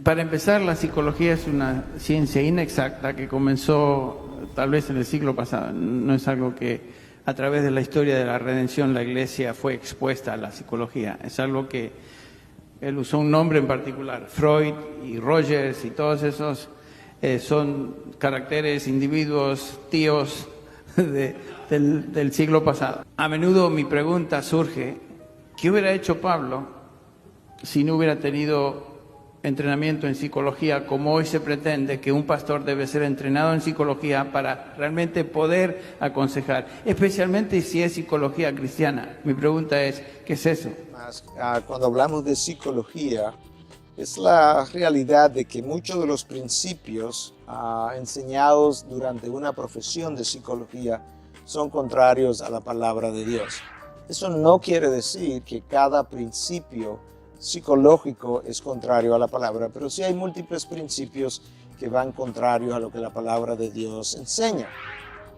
Para empezar, la psicología es una ciencia inexacta que comenzó tal vez en el siglo pasado. No es algo que a través de la historia de la redención la Iglesia fue expuesta a la psicología. Es algo que él usó un nombre en particular. Freud y Rogers y todos esos son caracteres, individuos, tíos del siglo pasado. A menudo mi pregunta surge, ¿qué hubiera hecho Pablo si no hubiera tenido entrenamiento en psicología, como hoy se pretende que un pastor debe ser entrenado en psicología para realmente poder aconsejar, especialmente si es psicología cristiana? Mi pregunta es, ¿qué es eso? Cuando hablamos de psicología, es la realidad de que muchos de los principios enseñados durante una profesión de psicología son contrarios a la palabra de Dios. Eso no quiere decir que cada principio psicológico es contrario a la palabra, pero sí hay múltiples principios que van contrarios a lo que la palabra de Dios enseña.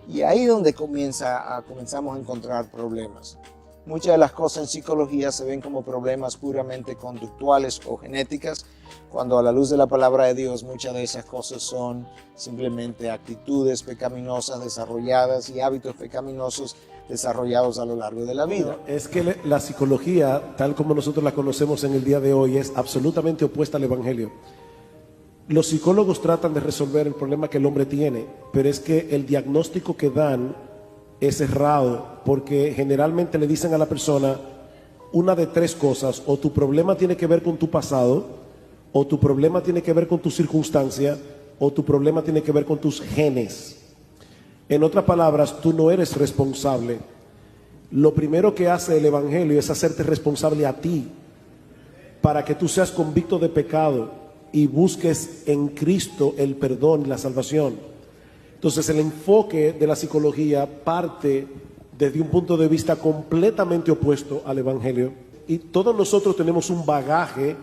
Y ahí es donde comenzamos a encontrar problemas. Muchas de las cosas en psicología se ven como problemas puramente conductuales o genéticas, cuando a la luz de la palabra de Dios muchas de esas cosas son simplemente actitudes pecaminosas desarrolladas y hábitos pecaminosos desarrollados a lo largo de la vida. Es que la psicología, tal como nosotros la conocemos en el día de hoy, es absolutamente opuesta al Evangelio. Los psicólogos tratan de resolver el problema que el hombre tiene, pero es que el diagnóstico que dan es errado, porque generalmente le dicen a la persona una de tres cosas: o tu problema tiene que ver con tu pasado, o tu problema tiene que ver con tu circunstancia, o tu problema tiene que ver con tus genes. En otras palabras, tú no eres responsable. Lo primero que hace el Evangelio es hacerte responsable a ti, para que tú seas convicto de pecado y busques en Cristo el perdón y la salvación. Entonces el enfoque de la psicología parte desde un punto de vista completamente opuesto al Evangelio, y todos nosotros tenemos un bagaje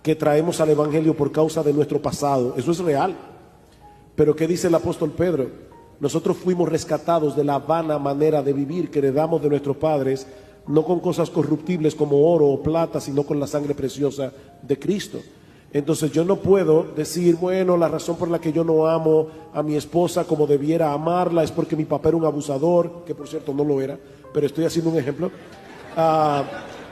que traemos al Evangelio por causa de nuestro pasado. Eso es real. Pero ¿qué dice el apóstol Pedro? Nosotros fuimos rescatados de la vana manera de vivir que heredamos de nuestros padres, no con cosas corruptibles como oro o plata, sino con la sangre preciosa de Cristo. Entonces yo no puedo decir, bueno, la razón por la que yo no amo a mi esposa como debiera amarla es porque mi papá era un abusador, que por cierto no lo era, pero estoy haciendo un ejemplo.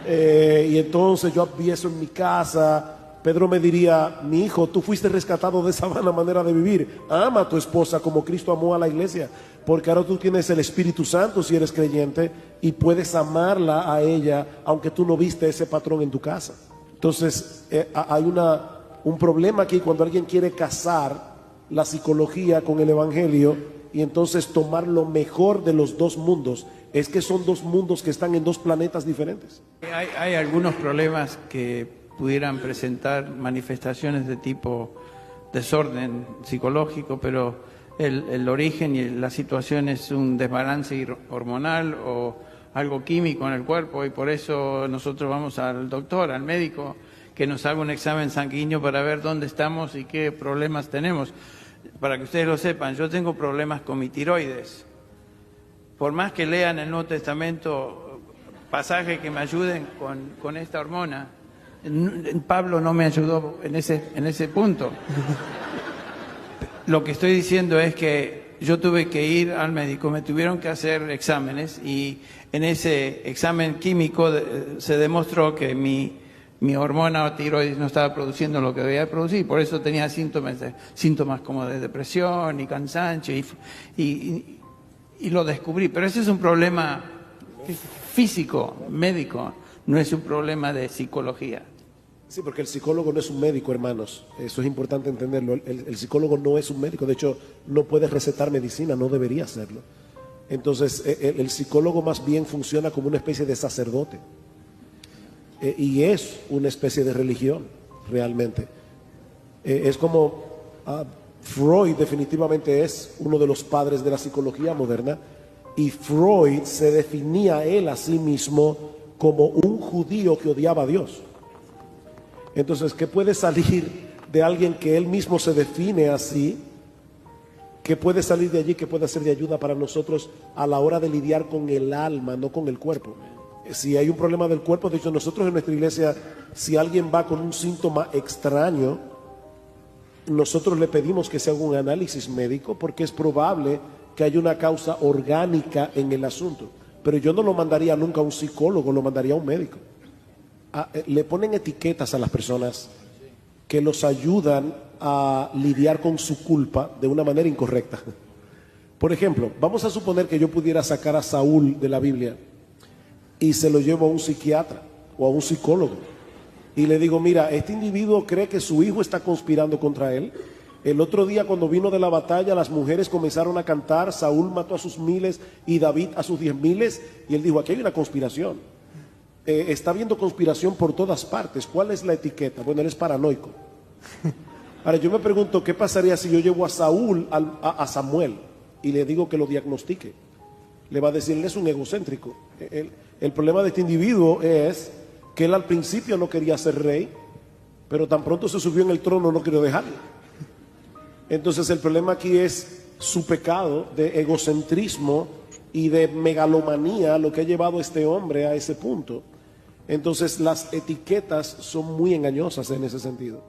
Y entonces yo vi eso en mi casa. Pedro me diría, mi hijo, tú fuiste rescatado de esa vana manera de vivir. Ama a tu esposa como Cristo amó a la iglesia, porque ahora tú tienes el Espíritu Santo si eres creyente y puedes amarla a ella, aunque tú no viste ese patrón en tu casa. Entonces hay un problema aquí cuando alguien quiere casar la psicología con el Evangelio y entonces tomar lo mejor de los dos mundos. Es que son dos mundos que están en dos planetas diferentes. Hay algunos problemas que pudieran presentar manifestaciones de tipo desorden psicológico, pero el origen y la situación es un desbalance hormonal o algo químico en el cuerpo, y por eso nosotros vamos al doctor, al médico, que nos haga un examen sanguíneo para ver dónde estamos y qué problemas tenemos. Para que ustedes lo sepan, yo tengo problemas con mi tiroides. Por más que lean el Nuevo Testamento pasajes que me ayuden con esta hormona, Pablo no me ayudó en ese punto. Lo que estoy diciendo es que yo tuve que ir al médico, me tuvieron que hacer exámenes, y en ese examen químico se demostró que mi hormona tiroides no estaba produciendo lo que debía producir, por eso tenía síntomas como de depresión y cansancio, y lo descubrí. Pero ese es un problema físico, médico, no es un problema de psicología. Sí, porque el psicólogo no es un médico, hermanos. Eso es importante entenderlo. El psicólogo no es un médico. De hecho, no puede recetar medicina, no debería hacerlo. Entonces, el psicólogo más bien funciona como una especie de sacerdote. Y es una especie de religión, realmente. Es como Freud definitivamente es uno de los padres de la psicología moderna. Y Freud se definía él a sí mismo como un judío que odiaba a Dios. Entonces, ¿qué puede salir de alguien que él mismo se define así? ¿Qué puede salir de allí que pueda ser de ayuda para nosotros a la hora de lidiar con el alma, no con el cuerpo? Si hay un problema del cuerpo, de hecho nosotros en nuestra iglesia, si alguien va con un síntoma extraño, nosotros le pedimos que se haga un análisis médico porque es probable que haya una causa orgánica en el asunto. Pero yo no lo mandaría nunca a un psicólogo, lo mandaría a un médico. Le ponen etiquetas a las personas que los ayudan a lidiar con su culpa de una manera incorrecta. Por ejemplo, vamos a suponer que yo pudiera sacar a Saúl de la Biblia y se lo llevo a un psiquiatra o a un psicólogo y le digo, mira, este individuo cree que su hijo está conspirando contra él. El otro día cuando vino de la batalla, las mujeres comenzaron a cantar, Saúl mató a sus miles y David a sus 10,000, y él dijo, aquí hay una conspiración. Está habiendo conspiración por todas partes. ¿Cuál es la etiqueta? Bueno, él es paranoico. Ahora yo me pregunto, ¿qué pasaría si yo llevo a Saúl a Samuel y le digo que lo diagnostique? Le va a decir, él es un egocéntrico. El problema de este individuo es que él al principio no quería ser rey, pero tan pronto se subió en el trono no quería dejarlo. Entonces el problema aquí es su pecado de egocentrismo y de megalomanía, lo que ha llevado a este hombre a ese punto. Entonces las etiquetas son muy engañosas en ese sentido.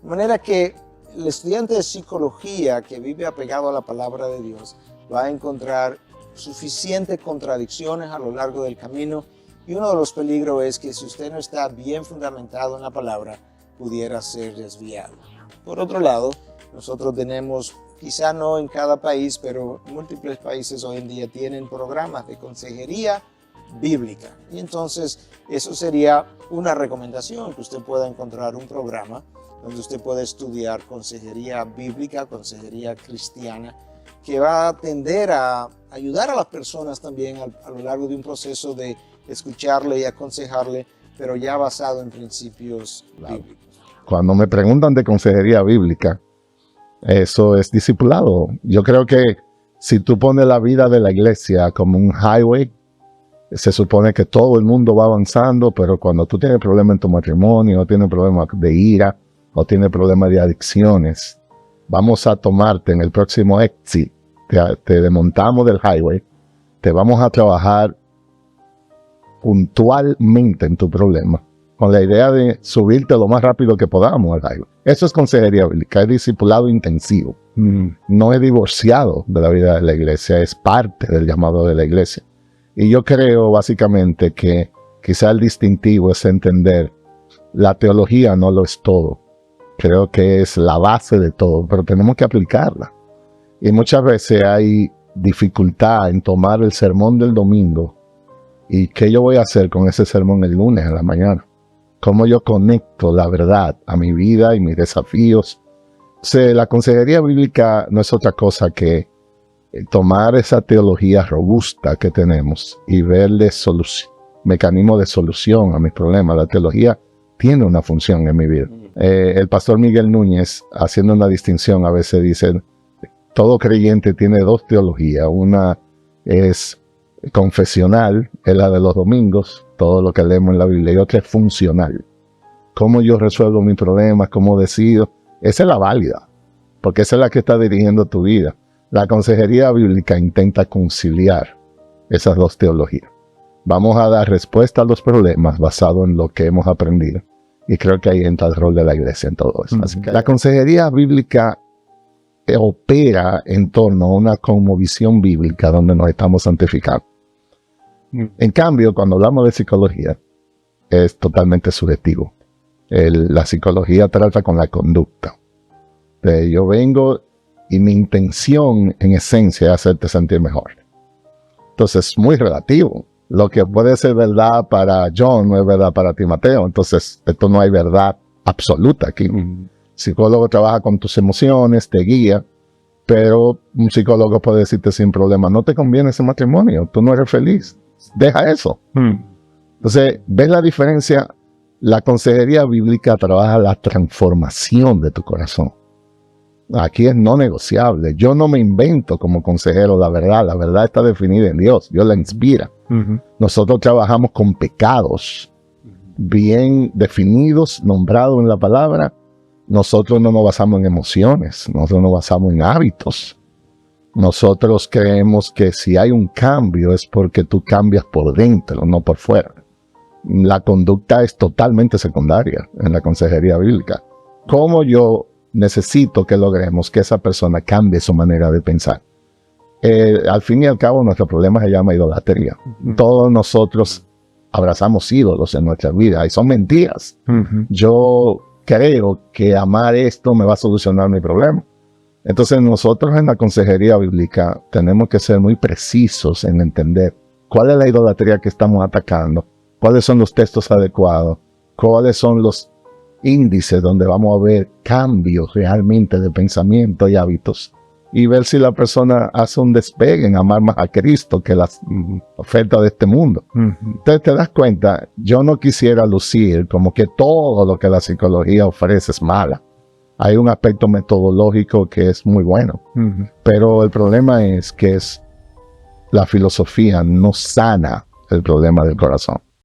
De manera que el estudiante de psicología que vive apegado a la palabra de Dios va a encontrar suficientes contradicciones a lo largo del camino, y uno de los peligros es que si usted no está bien fundamentado en la palabra, pudiera ser desviado. Por otro lado, nosotros tenemos, quizá no en cada país, pero múltiples países hoy en día tienen programas de consejería bíblica. Y entonces eso sería una recomendación, que usted pueda encontrar un programa donde usted pueda estudiar consejería bíblica, consejería cristiana, que va a tender a ayudar a las personas también a lo largo de un proceso de escucharle y aconsejarle, pero ya basado en principios bíblicos. Cuando me preguntan de consejería bíblica, eso es discipulado. Yo creo que si tú pones la vida de la iglesia como un highway, se supone que todo el mundo va avanzando, pero cuando tú tienes problemas en tu matrimonio, o tienes problemas de ira, o tienes problemas de adicciones, vamos a tomarte en el próximo exit, te desmontamos del highway, te vamos a trabajar puntualmente en tu problema, con la idea de subirte lo más rápido que podamos al highway. Eso es consejería bíblica, es discipulado intensivo. No es divorciado de la vida de la iglesia, es parte del llamado de la iglesia. Y yo creo básicamente que quizá el distintivo es entender la teología no lo es todo. Creo que es la base de todo, pero tenemos que aplicarla. Y muchas veces hay dificultad en tomar el sermón del domingo y qué yo voy a hacer con ese sermón el lunes en la mañana. Cómo yo conecto la verdad a mi vida y mis desafíos. O sea, la consejería bíblica no es otra cosa que tomar esa teología robusta que tenemos y verle mecanismo de solución a mis problemas. La teología tiene una función en mi vida. El pastor Miguel Núñez, haciendo una distinción, a veces dice, todo creyente tiene dos teologías. Una es confesional, es la de los domingos, todo lo que leemos en la Biblia, y otra es funcional. Cómo yo resuelvo mis problemas, cómo decido. Esa es la válida, porque esa es la que está dirigiendo tu vida. La consejería bíblica intenta conciliar esas dos teologías. Vamos a dar respuesta a los problemas basado en lo que hemos aprendido. Y creo que ahí entra el rol de la iglesia en todo eso. Así que la consejería bíblica opera en torno a una cosmovisión bíblica donde nos estamos santificando. En cambio, cuando hablamos de psicología, es totalmente subjetivo. La psicología trata con la conducta. Yo vengo y mi intención en esencia es hacerte sentir mejor. Entonces es muy relativo. Lo que puede ser verdad para John no es verdad para ti, Mateo. Entonces esto no hay verdad absoluta aquí. El psicólogo trabaja con tus emociones, te guía, pero un psicólogo puede decirte sin problema, no te conviene ese matrimonio, tú no eres feliz, deja eso. Entonces, ¿ves la diferencia? La consejería bíblica trabaja la transformación de tu corazón. Aquí es no negociable. Yo no me invento como consejero la verdad está definida en Dios, Dios la inspira. Nosotros trabajamos con pecados bien definidos, nombrados en la palabra. Nosotros no nos basamos en emociones, nosotros nos basamos en hábitos. Nosotros creemos que si hay un cambio es porque tú cambias por dentro, no por fuera. La conducta es totalmente secundaria en la consejería bíblica. ¿Cómo yo necesito que logremos que esa persona cambie su manera de pensar. Al fin y al cabo, nuestro problema se llama idolatría. Todos nosotros abrazamos ídolos en nuestra vida y son mentiras. Yo creo que amar esto me va a solucionar mi problema. Entonces nosotros en la consejería bíblica tenemos que ser muy precisos en entender cuál es la idolatría que estamos atacando, cuáles son los textos adecuados, cuáles son los índices donde vamos a ver cambios realmente de pensamiento y hábitos, y ver si la persona hace un despegue en amar más a Cristo que las ofertas de este mundo. Entonces te das cuenta, yo no quisiera lucir como que todo lo que la psicología ofrece es mala. Hay un aspecto metodológico que es muy bueno, pero el problema es que la filosofía no sana el problema del corazón.